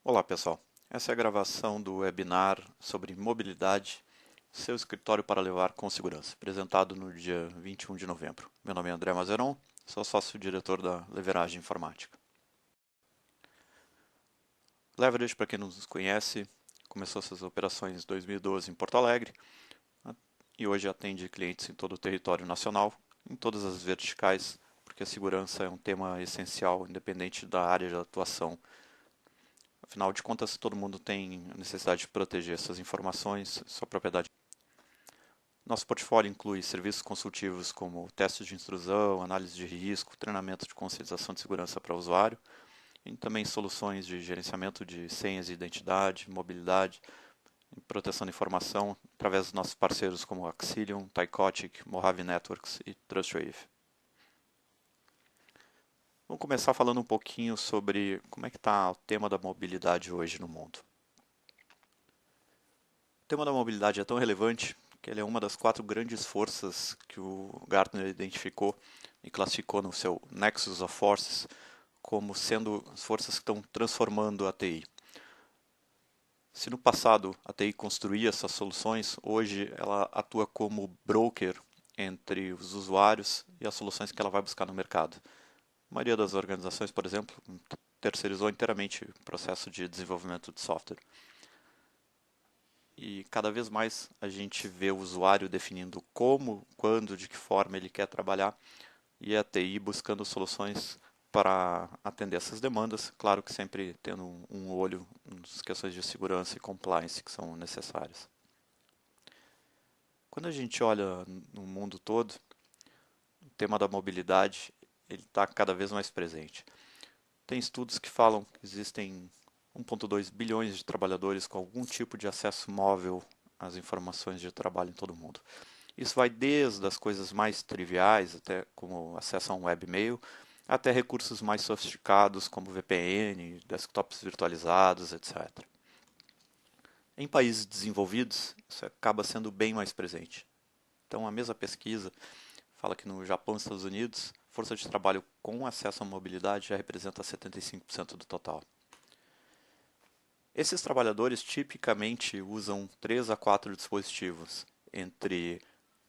Olá pessoal, essa é a gravação do webinar sobre mobilidade, seu escritório para levar com segurança, apresentado no dia 21 de novembro. Meu nome é André Mazeron, sou sócio-diretor da Leveragem Informática. Leverage, para quem não nos conhece, começou suas operações em 2012 em Porto Alegre e hoje atende clientes em todo o território nacional, em todas as verticais, porque a segurança é um tema essencial, independente da área de atuação. Afinal de contas, todo mundo tem a necessidade de proteger suas informações, sua propriedade. Nosso portfólio inclui serviços consultivos como testes de intrusão, análise de risco, treinamento de conscientização de segurança para o usuário, e também soluções de gerenciamento de senhas e identidade, mobilidade e proteção de informação através dos nossos parceiros como Axelium, Thycotic, Mojave Networks e TrustWave. Vamos começar falando um pouquinho sobre como é que está o tema da mobilidade hoje no mundo. O tema da mobilidade é tão relevante que ele é uma das 4 grandes forças que o Gartner identificou e classificou no seu Nexus of Forces como sendo as forças que estão transformando a TI. Se no passado a TI construía essas soluções, hoje ela atua como broker entre os usuários e as soluções que ela vai buscar no mercado. A maioria das organizações, por exemplo, terceirizou inteiramente o processo de desenvolvimento de software. E cada vez mais a gente vê o usuário definindo como, quando, de que forma ele quer trabalhar e a TI buscando soluções para atender essas demandas, claro que sempre tendo um olho nas questões de segurança e compliance que são necessárias. Quando a gente olha no mundo todo, o tema da mobilidade ele está cada vez mais presente. Tem estudos que falam que existem 1,2 bilhões de trabalhadores com algum tipo de acesso móvel às informações de trabalho em todo o mundo. Isso vai desde as coisas mais triviais, até como acesso a um webmail, até recursos mais sofisticados como VPN, desktops virtualizados, etc. Em países desenvolvidos, isso acaba sendo bem mais presente. Então, a mesma pesquisa fala que no Japão e Estados Unidos, força de trabalho com acesso à mobilidade já representa 75% do total. Esses trabalhadores tipicamente usam 3 a 4 dispositivos, entre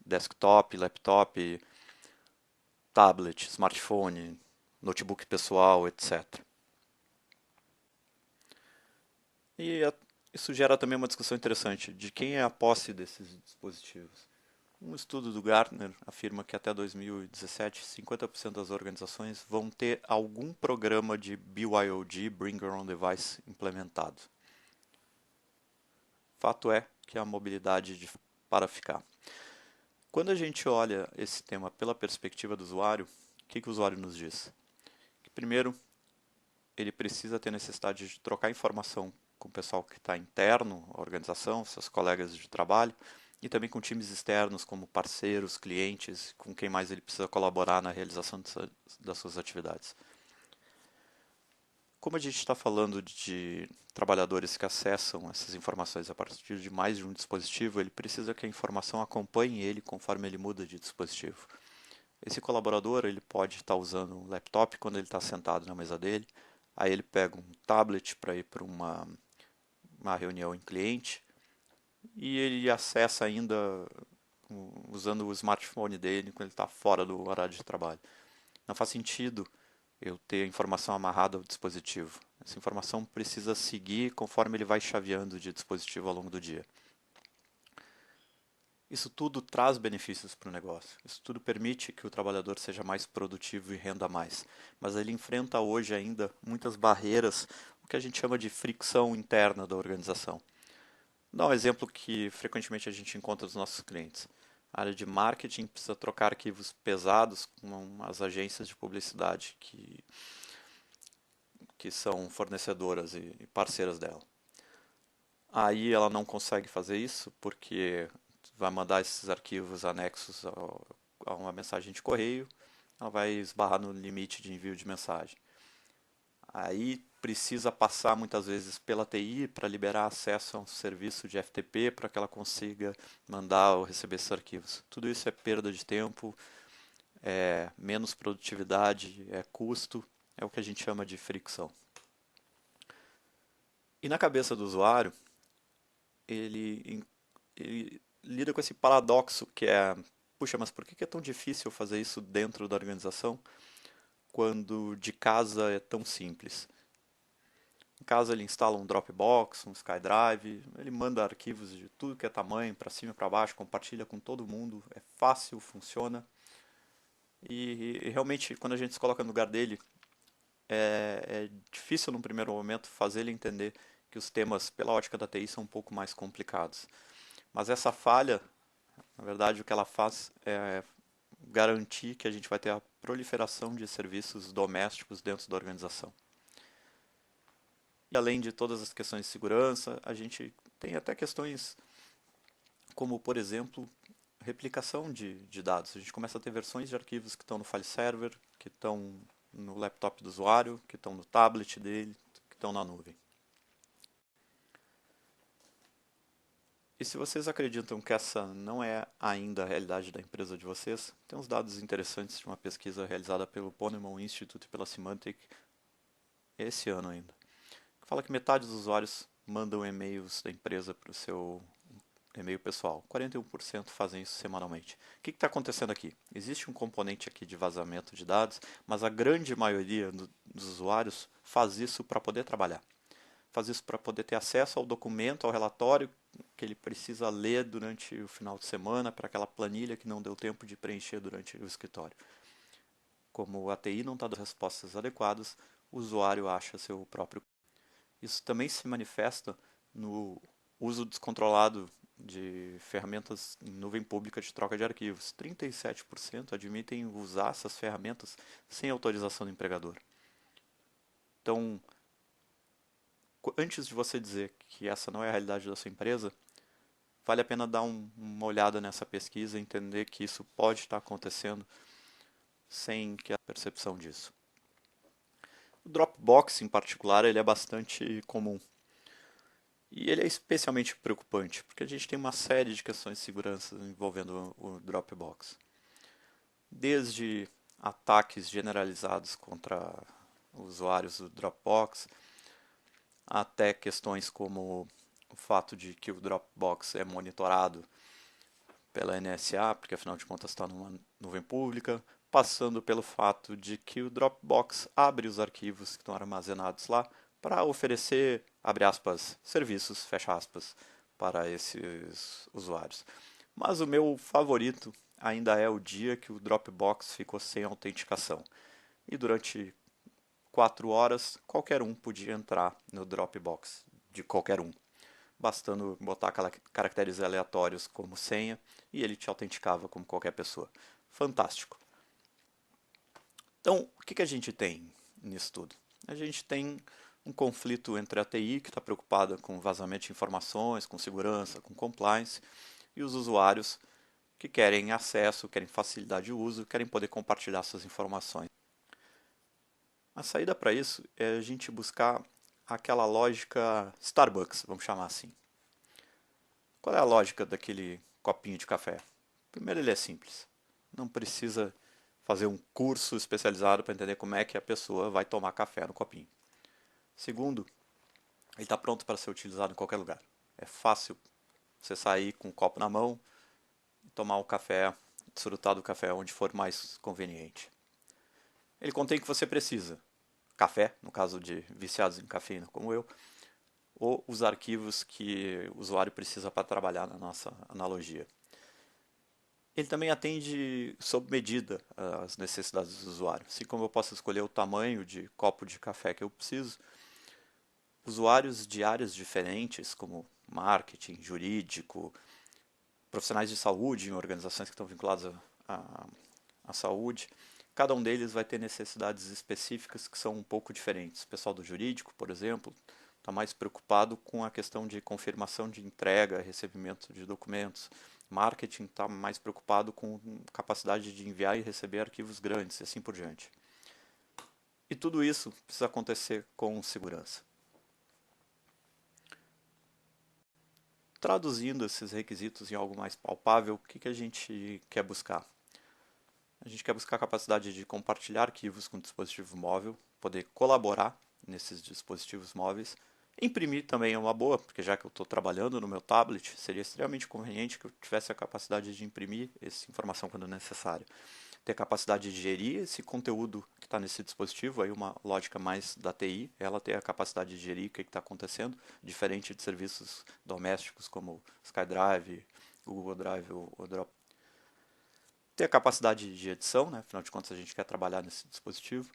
desktop, laptop, tablet, smartphone, notebook pessoal, etc. E isso gera também uma discussão interessante de quem é a posse desses dispositivos. Um estudo do Gartner afirma que até 2017, 50% das organizações vão ter algum programa de BYOD, Bring Your Own Device, implementado. Fato é que a mobilidade para ficar. Quando a gente olha esse tema pela perspectiva do usuário, o que o usuário nos diz? Que primeiro, ele precisa ter necessidade de trocar informação com o pessoal que está interno à organização, seus colegas de trabalho, e também com times externos, como parceiros, clientes, com quem mais ele precisa colaborar na realização das suas atividades. Como a gente está falando de trabalhadores que acessam essas informações a partir de mais de um dispositivo, ele precisa que a informação acompanhe ele conforme ele muda de dispositivo. Esse colaborador ele pode estar usando um laptop quando ele está sentado na mesa dele, aí ele pega um tablet para ir para uma reunião em cliente e ele acessa ainda usando o smartphone dele quando ele está fora do horário de trabalho. Não faz sentido eu ter a informação amarrada ao dispositivo. Essa informação precisa seguir conforme ele vai chaveando de dispositivo ao longo do dia. Isso tudo traz benefícios para o negócio. Isso tudo permite que o trabalhador seja mais produtivo e renda mais. Mas ele enfrenta hoje ainda muitas barreiras, o que a gente chama de fricção interna da organização. Vou dar um exemplo que frequentemente a gente encontra nos nossos clientes. A área de marketing precisa trocar arquivos pesados com as agências de publicidade que são fornecedoras e parceiras dela. Aí ela não consegue fazer isso porque vai mandar esses arquivos anexos a uma mensagem de correio, ela vai esbarrar no limite de envio de mensagem. Aí precisa passar muitas vezes pela TI para liberar acesso a um serviço de FTP para que ela consiga mandar ou receber esses arquivos. Tudo isso é perda de tempo, é menos produtividade, é custo, é o que a gente chama de fricção. E na cabeça do usuário, ele, ele lida com esse paradoxo que é, puxa, mas por que é tão difícil fazer isso dentro da organização quando de casa é tão simples? Em casa ele instala um Dropbox, um SkyDrive, ele manda arquivos de tudo que é tamanho, para cima e para baixo, compartilha com todo mundo, é fácil, funciona. E realmente, quando a gente se coloca no lugar dele, é difícil num primeiro momento fazer ele entender que os temas, pela ótica da TI, são um pouco mais complicados. Mas essa falha, na verdade, o que ela faz é garantir que a gente vai ter a proliferação de serviços domésticos dentro da organização. E além de todas as questões de segurança, a gente tem até questões como, por exemplo, replicação de dados. A gente começa a ter versões de arquivos que estão no file server, que estão no laptop do usuário, que estão no tablet dele, que estão na nuvem. E se vocês acreditam que essa não é ainda a realidade da empresa de vocês, tem uns dados interessantes de uma pesquisa realizada pelo Ponemon Institute e pela Symantec esse ano ainda, que fala que metade dos usuários mandam e-mails da empresa para o seu e-mail pessoal. 41% fazem isso semanalmente. O que está acontecendo aqui? Existe um componente aqui de vazamento de dados, mas a grande maioria dos usuários faz isso para poder trabalhar. Faz isso para poder ter acesso ao documento, ao relatório que ele precisa ler durante o final de semana, para aquela planilha que não deu tempo de preencher durante o escritório. Como a TI não está dando respostas adequadas, o usuário acha seu próprio. Isso também se manifesta no uso descontrolado de ferramentas em nuvem pública de troca de arquivos. 37% admitem usar essas ferramentas sem autorização do empregador. Então, antes de você dizer que essa não é a realidade da sua empresa, vale a pena dar uma olhada nessa pesquisa e entender que isso pode estar acontecendo sem que a percepção disso. O Dropbox, em particular, ele é bastante comum. E ele é especialmente preocupante, porque a gente tem uma série de questões de segurança envolvendo o Dropbox. Desde ataques generalizados contra usuários do Dropbox, até questões como o fato de que o Dropbox é monitorado pela NSA, porque afinal de contas está numa nuvem pública, passando pelo fato de que o Dropbox abre os arquivos que estão armazenados lá para oferecer, abre aspas, serviços, fecha aspas, para esses usuários. Mas o meu favorito ainda é o dia que o Dropbox ficou sem autenticação. E durante 4 horas, qualquer um podia entrar no Dropbox, de qualquer um, bastando botar caracteres aleatórios como senha e ele te autenticava como qualquer pessoa. Fantástico. Então, o que a gente tem nisso tudo? A gente tem um conflito entre a TI, que está preocupada com vazamento de informações, com segurança, com compliance, e os usuários que querem acesso, querem facilidade de uso, querem poder compartilhar suas informações. A saída para isso é a gente buscar aquela lógica Starbucks, vamos chamar assim. Qual é a lógica daquele copinho de café? Primeiro, ele é simples. Não precisa fazer um curso especializado para entender como é que a pessoa vai tomar café no copinho. Segundo, ele está pronto para ser utilizado em qualquer lugar. É fácil você sair com um copo na mão e tomar um café, desfrutar do café onde for mais conveniente. Ele contém o que você precisa. Café, no caso de viciados em cafeína como eu, ou os arquivos que o usuário precisa para trabalhar na nossa analogia. Ele também atende sob medida às necessidades do usuário. Assim como eu posso escolher o tamanho de copo de café que eu preciso, usuários de áreas diferentes, como marketing, jurídico, profissionais de saúde em organizações que estão vinculadas à saúde, cada um deles vai ter necessidades específicas que são um pouco diferentes. O pessoal do jurídico, por exemplo, está mais preocupado com a questão de confirmação de entrega, recebimento de documentos. Marketing está mais preocupado com capacidade de enviar e receber arquivos grandes e assim por diante. E tudo isso precisa acontecer com segurança. Traduzindo esses requisitos em algo mais palpável, o que a gente quer buscar? A gente quer buscar a capacidade de compartilhar arquivos com o dispositivo móvel, poder colaborar nesses dispositivos móveis Imprimir também é uma boa, porque já que eu estou trabalhando no meu tablet, seria extremamente conveniente que eu tivesse a capacidade de imprimir essa informação quando necessário. Ter a capacidade de gerir esse conteúdo que está nesse dispositivo, aí uma lógica mais da TI, ela ter a capacidade de gerir o que está acontecendo, diferente de serviços domésticos como SkyDrive, Google Drive ou Drop. Ter a capacidade de edição, né? Afinal de contas a gente quer trabalhar nesse dispositivo.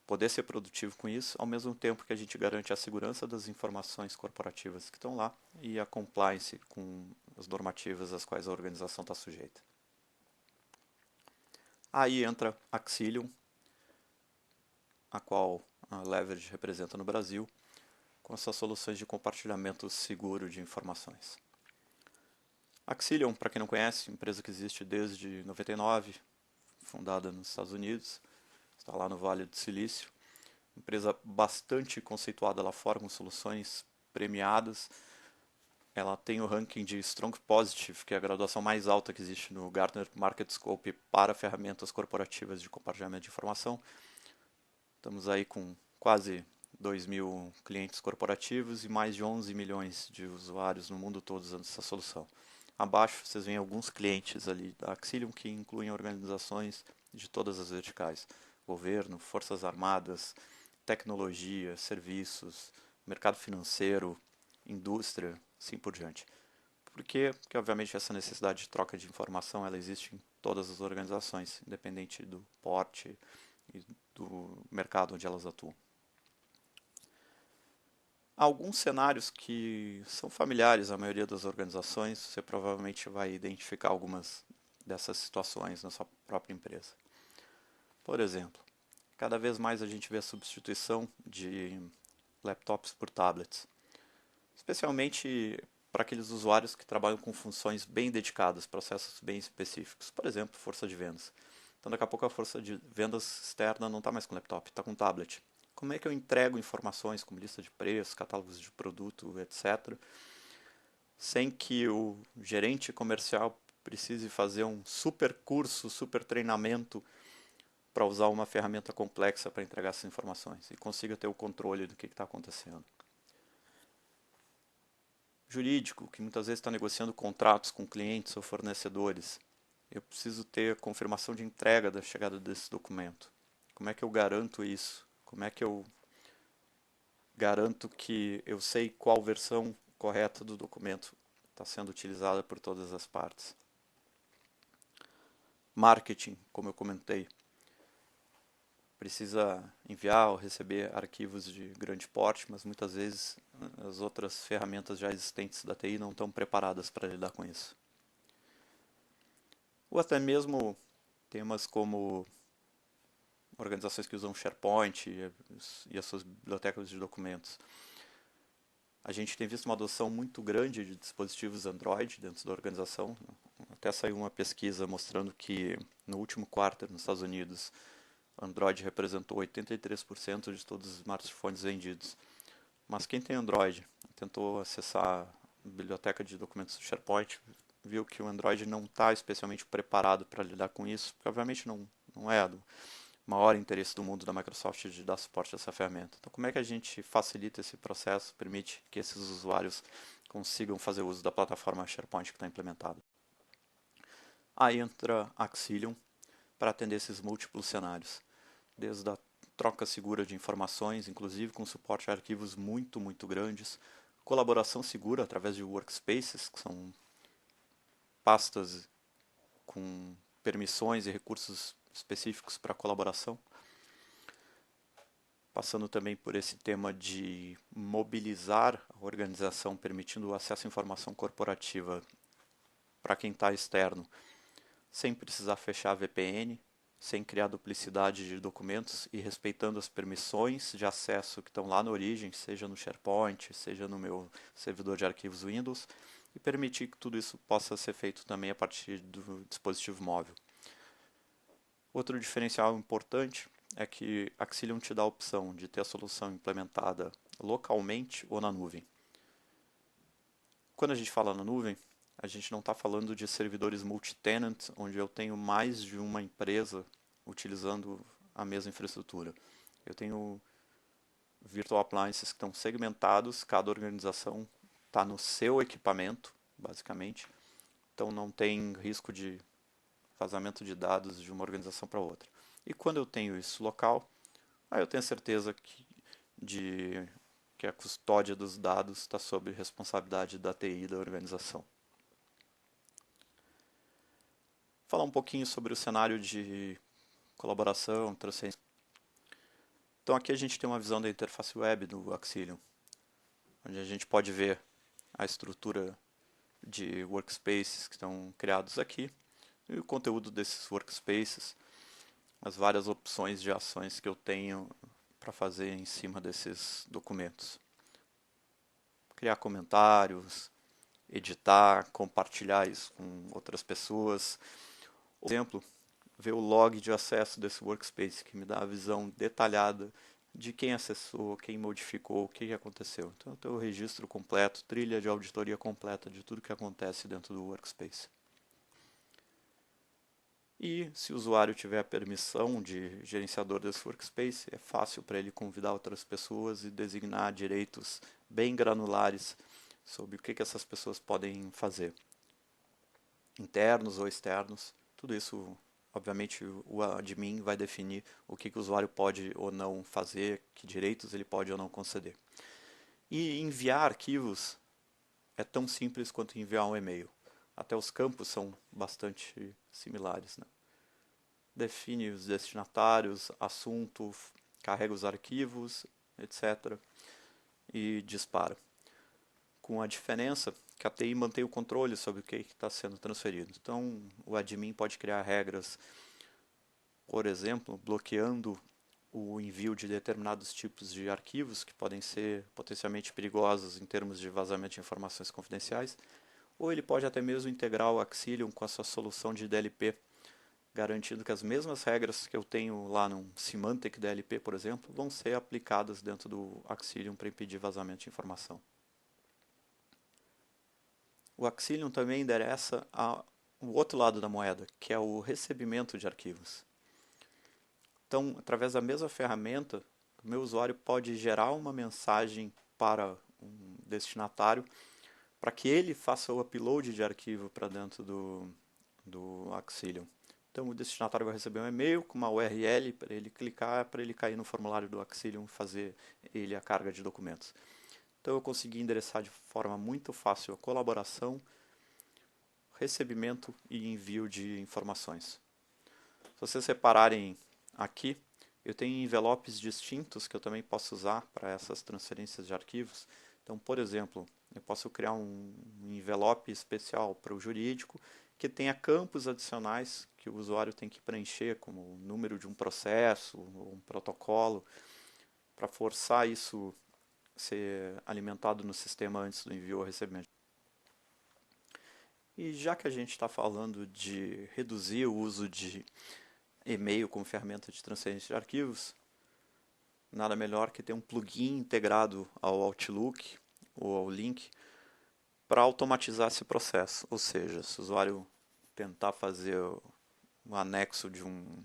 Poder ser produtivo com isso, ao mesmo tempo que a gente garante a segurança das informações corporativas que estão lá e a compliance com as normativas às quais a organização está sujeita. Aí entra Axilium, a qual a Leverage representa no Brasil, com essas soluções de compartilhamento seguro de informações. Axilium, para quem não conhece, empresa que existe desde 99, fundada nos Estados Unidos, está lá no Vale do Silício. Empresa bastante conceituada lá fora, com soluções premiadas. Ela tem o ranking de Strong Positive, que é a graduação mais alta que existe no Gartner MarketScope para ferramentas corporativas de compartilhamento de informação. Estamos aí com quase 2.000 clientes corporativos e mais de 11 milhões de usuários no mundo todo usando essa solução. Abaixo vocês veem alguns clientes ali da Axilium que incluem organizações de todas as verticais: governo, forças armadas, tecnologia, serviços, mercado financeiro, indústria, assim por diante. Por quê? Porque obviamente essa necessidade de troca de informação ela existe em todas as organizações, independente do porte e do mercado onde elas atuam. Alguns cenários que são familiares à maioria das organizações, você provavelmente vai identificar algumas dessas situações na sua própria empresa. Por exemplo, cada vez mais a gente vê a substituição de laptops por tablets, especialmente para aqueles usuários que trabalham com funções bem dedicadas, processos bem específicos, por exemplo, força de vendas. Então, daqui a pouco a força de vendas externa não está mais com laptop, está com tablet. Como é que eu entrego informações como lista de preços, catálogos de produto, etc., sem que o gerente comercial precise fazer um super curso, super treinamento para usar uma ferramenta complexa para entregar essas informações e consiga ter o controle do que está acontecendo. Jurídico, que muitas vezes está negociando contratos com clientes ou fornecedores. Eu preciso ter confirmação de entrega da chegada desse documento. Como é que eu garanto isso? Como é que eu garanto que eu sei qual versão correta do documento está sendo utilizada por todas as partes? Marketing, como eu comentei, precisa enviar ou receber arquivos de grande porte, mas muitas vezes as outras ferramentas já existentes da TI não estão preparadas para lidar com isso. Ou até mesmo temas como organizações que usam SharePoint e as suas bibliotecas de documentos. A gente tem visto uma adoção muito grande de dispositivos Android dentro da organização. Até saiu uma pesquisa mostrando que no último quarto nos Estados Unidos, Android representou 83% de todos os smartphones vendidos. Mas quem tem Android tentou acessar a biblioteca de documentos do SharePoint, viu que o Android não está especialmente preparado para lidar com isso, porque obviamente não é do maior interesse do mundo da Microsoft de dar suporte a essa ferramenta. Então, como é que a gente facilita esse processo, permite que esses usuários consigam fazer uso da plataforma SharePoint que está implementada? Aí entra Axilium para atender esses múltiplos cenários, desde a troca segura de informações, inclusive com suporte a arquivos muito grandes, colaboração segura através de workspaces, que são pastas com permissões e recursos específicos para colaboração, passando também por esse tema de mobilizar a organização, permitindo o acesso à informação corporativa para quem está externo, sem precisar fechar a VPN, sem criar duplicidade de documentos e respeitando as permissões de acesso que estão lá na origem, seja no SharePoint, seja no meu servidor de arquivos Windows, e permitir que tudo isso possa ser feito também a partir do dispositivo móvel. Outro diferencial importante é que Axilium te dá a opção de ter a solução implementada localmente ou na nuvem. Quando a gente fala na nuvem, a gente não está falando de servidores multi-tenant, onde eu tenho mais de uma empresa utilizando a mesma infraestrutura. Eu tenho virtual appliances que estão segmentados, cada organização está no seu equipamento, basicamente. Então não tem risco de vazamento de dados de uma organização para outra. E quando eu tenho isso local, aí eu tenho certeza que a custódia dos dados está sob responsabilidade da TI da organização. Falar um pouquinho sobre o cenário de colaboração, transferência. Então aqui a gente tem uma visão da interface web do Axelium, onde a gente pode ver a estrutura de workspaces que estão criados aqui e o conteúdo desses workspaces, as várias opções de ações que eu tenho para fazer em cima desses documentos. Criar comentários, editar, compartilhar isso com outras pessoas. Por exemplo, ver o log de acesso desse workspace, que me dá a visão detalhada de quem acessou, quem modificou, o que aconteceu. Então eu tenho o registro completo, trilha de auditoria completa de tudo que acontece dentro do workspace. E se o usuário tiver a permissão de gerenciador desse workspace, é fácil para ele convidar outras pessoas e designar direitos bem granulares sobre o que essas pessoas podem fazer, internos ou externos. Tudo isso, obviamente, o admin vai definir o que o usuário pode ou não fazer, que direitos ele pode ou não conceder. E enviar arquivos é tão simples quanto enviar um e-mail. Até os campos são bastante similares, né? Define os destinatários, assunto, carrega os arquivos, etc. e dispara. Com a diferença que a TI mantém o controle sobre o que está sendo transferido. Então, o admin pode criar regras, por exemplo, bloqueando o envio de determinados tipos de arquivos que podem ser potencialmente perigosos em termos de vazamento de informações confidenciais, ou ele pode até mesmo integrar o Axelium com a sua solução de DLP, garantindo que as mesmas regras que eu tenho lá no Symantec DLP, por exemplo, vão ser aplicadas dentro do Axelium para impedir vazamento de informação. O Axelium também endereça o outro lado da moeda, que é o recebimento de arquivos. Então, através da mesma ferramenta, o meu usuário pode gerar uma mensagem para um destinatário para que ele faça o upload de arquivo para dentro do Axelium. Então, o destinatário vai receber um e-mail com uma URL para ele clicar, para ele cair no formulário do Axelium e fazer ele a carga de documentos. Então, eu consegui endereçar de forma muito fácil a colaboração, recebimento e envio de informações. Se vocês repararem aqui, eu tenho envelopes distintos que eu também posso usar para essas transferências de arquivos. Então, por exemplo, eu posso criar um envelope especial para o jurídico que tenha campos adicionais que o usuário tem que preencher, como o número de um processo ou um protocolo, para forçar isso ser alimentado no sistema antes do envio ou recebimento. E já que a gente está falando de reduzir o uso de e-mail como ferramenta de transferência de arquivos, nada melhor que ter um plugin integrado ao Outlook ou ao Link para automatizar esse processo. Ou seja, se o usuário tentar fazer um anexo de um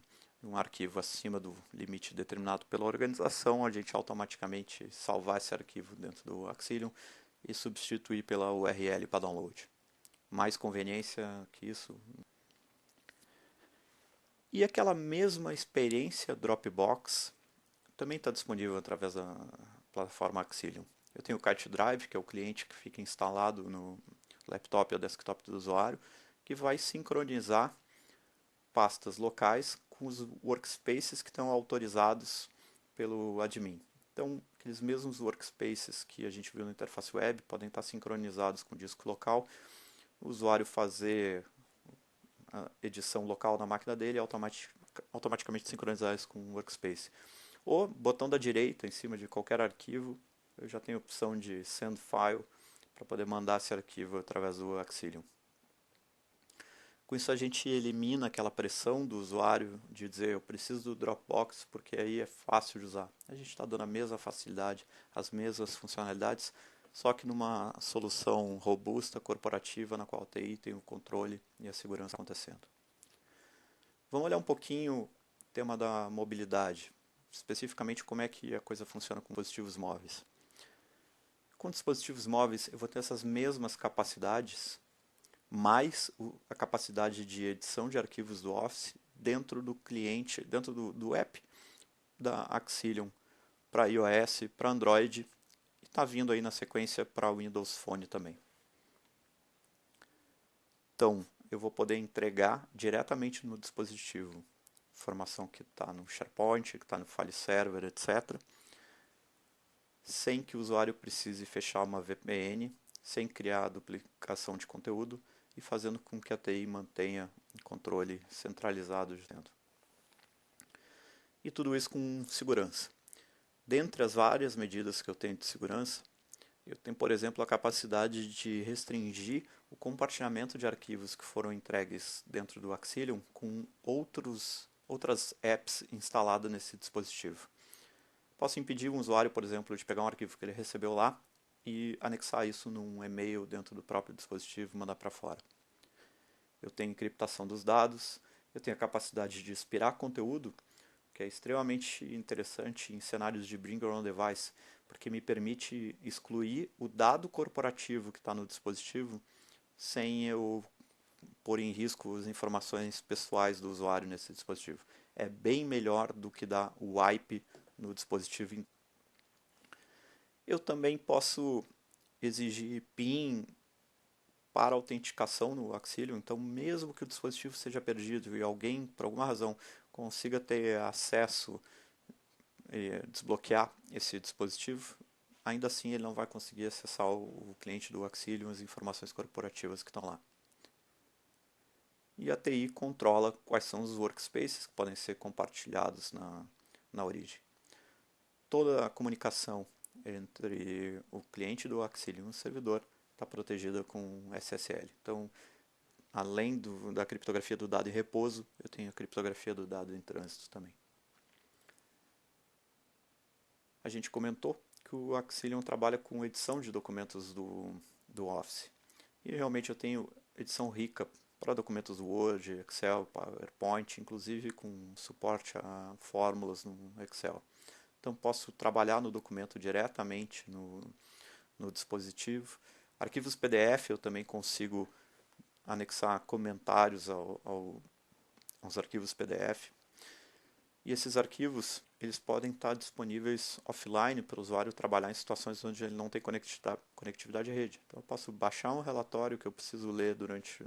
arquivo acima do limite determinado pela organização, a gente automaticamente salvar esse arquivo dentro do Axelium e substituir pela URL para download. Mais conveniência que isso. E aquela mesma experiência Dropbox também está disponível através da plataforma Axelium. Eu tenho o Kite Drive, que é o cliente que fica instalado no laptop ou desktop do usuário, que vai sincronizar pastas locais com os workspaces que estão autorizados pelo admin. Então, aqueles mesmos workspaces que a gente viu na interface web podem estar sincronizados com o disco local, o usuário fazer a edição local na máquina dele e automaticamente sincronizar isso com o workspace. O botão da direita, em cima de qualquer arquivo, eu já tenho a opção de Send File para poder mandar esse arquivo através do Axelium. Com isso a gente elimina aquela pressão do usuário de dizer eu preciso do Dropbox porque aí é fácil de usar. A gente está dando a mesma facilidade, as mesmas funcionalidades, só que numa solução robusta, corporativa, na qual a TI tem o controle e a segurança acontecendo. Vamos olhar um pouquinho o tema da mobilidade. especificamente como é que a coisa funciona com dispositivos móveis. Com dispositivos móveis eu vou ter essas mesmas capacidades, mais a capacidade de edição de arquivos do Office dentro do cliente, dentro do app da Axelium para iOS, para Android e está vindo aí na sequência para Windows Phone também. Então, eu vou poder entregar diretamente no dispositivo informação que está no SharePoint, que está no File Server, etc., sem que o usuário precise fechar uma VPN, sem criar duplicação de conteúdo e fazendo com que a TI mantenha o controle centralizado de dentro. E tudo isso com segurança. Dentre as várias medidas que eu tenho de segurança, eu tenho, por exemplo, a capacidade de restringir o compartilhamento de arquivos que foram entregues dentro do Axelium com outras apps instaladas nesse dispositivo. Posso impedir um usuário, por exemplo, de pegar um arquivo que ele recebeu lá e anexar isso num e-mail dentro do próprio dispositivo e mandar para fora. Eu tenho encriptação dos dados, eu tenho a capacidade de expirar conteúdo, que é extremamente interessante em cenários de Bring Your Own Device, porque me permite excluir o dado corporativo que está no dispositivo sem eu pôr em risco as informações pessoais do usuário nesse dispositivo. É bem melhor do que dar o wipe no dispositivo. Eu também posso exigir PIN para autenticação no Axelium, então mesmo que o dispositivo seja perdido e alguém, por alguma razão, consiga ter acesso e desbloquear esse dispositivo, ainda assim ele não vai conseguir acessar o cliente do Axelium, as informações corporativas que estão lá. E a TI controla quais são os workspaces que podem ser compartilhados na origem. Toda a comunicação entre o cliente do Axelium e o servidor está protegida com SSL. Então, além da criptografia do dado em repouso, eu tenho a criptografia do dado em trânsito também. A gente comentou que o Axelium trabalha com edição de documentos do Office. E realmente eu tenho edição rica para documentos do Word, Excel, PowerPoint, inclusive com suporte a fórmulas no Excel. Então posso trabalhar no documento diretamente no dispositivo. Arquivos PDF eu também consigo anexar comentários aos arquivos PDF. E esses arquivos eles podem estar disponíveis offline para o usuário trabalhar em situações onde ele não tem conectividade à rede. Então eu posso baixar um relatório que eu preciso ler durante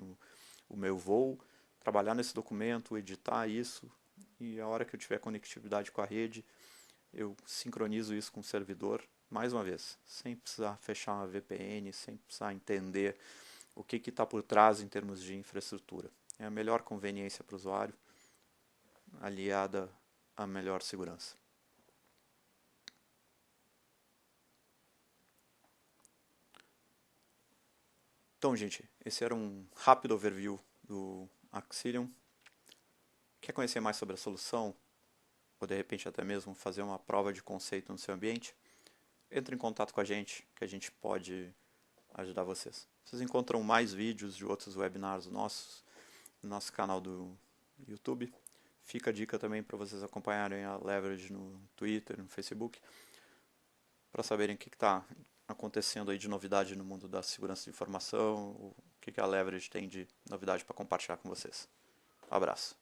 o meu voo, trabalhar nesse documento, editar isso, e a hora que eu tiver conectividade com a rede, eu sincronizo isso com o servidor, mais uma vez, sem precisar fechar uma VPN, sem precisar entender o que está por trás em termos de infraestrutura. É a melhor conveniência para o usuário, aliada à melhor segurança. Então, gente, esse era um rápido overview do Axelium. Quer conhecer mais sobre a solução? Ou de repente até mesmo fazer uma prova de conceito no seu ambiente? Entre em contato com a gente, que a gente pode ajudar vocês. Vocês encontram mais vídeos de outros webinars nossos no nosso canal do YouTube. Fica a dica também para vocês acompanharem a Leverage no Twitter, no Facebook, para saberem o que está acontecendo aí de novidade no mundo da segurança de informação, o que a Leverage tem de novidade para compartilhar com vocês. Um abraço.